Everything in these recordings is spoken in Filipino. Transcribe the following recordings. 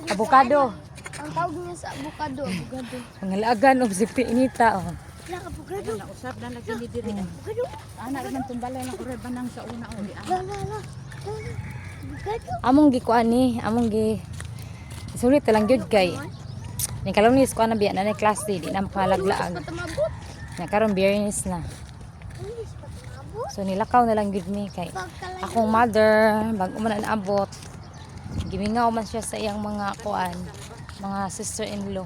Avocado. Ang tawag niya sa avocado. Pangalagan of si Pinita. Oh. Lang avocado. Usap na lagi ni diri. Avocado. Ana man tumbalay ng oray banang sa una o di La la la. Avocado. Among gikuan ni, among gi sulit lang gyud kay. Ni kalunis ko na biya na ni klase di na makalaglaag. Patamabot. Na karon Biyernes na. English patamabot. So nilakaw na lang gyud mi kay akong mother bag-o man ang abot. Gimingaw man siya sa iyang mga kuan, mga sister-in-law.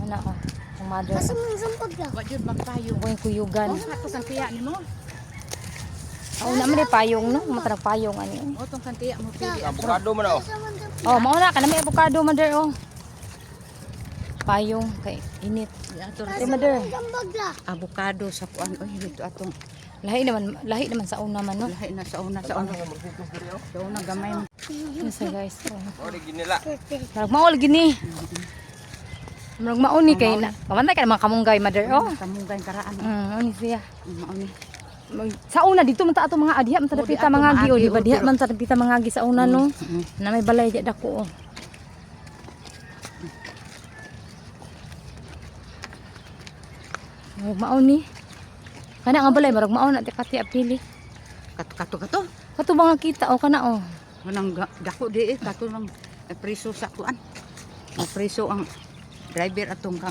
Ana ko, akong mother. Kasi mong sampag ka. wa jud magpayo. Buong kuyugan. Ako sa tiya nimo. Oo na man payong no, matarag payong ani. O tong kantiya mo pili. Avocado man ako. Oh, mauna ka na may avocado mother oh. Payong kay init. Ato Kay mother. Sampag ka. avocado sa kuan oy dito atong Lahi naman sa una man no. lahi na sa una. Sa una gamay mo. Yes guys. Oh, di ginila. Marag maol gini. Marag maol ni kay na. Pamantay ka naman kamunggay mother oh. Kamunggay karaan. Ani siya. Mao ni. Sa una dito man ta ato mga adiha man ta Oh, di dapita ato mga gi o maagi, di ba oh, diha pero- man ta dapita mga gi sa una no. Mm. Na may balay di dako oh. Marag maol ni. Kana nga balay marag maol na ti kati apili. Kato. Kato ba nga kita o kana o. Manang dako di kato lang preso sa kuan. Ang preso ang driver atong ka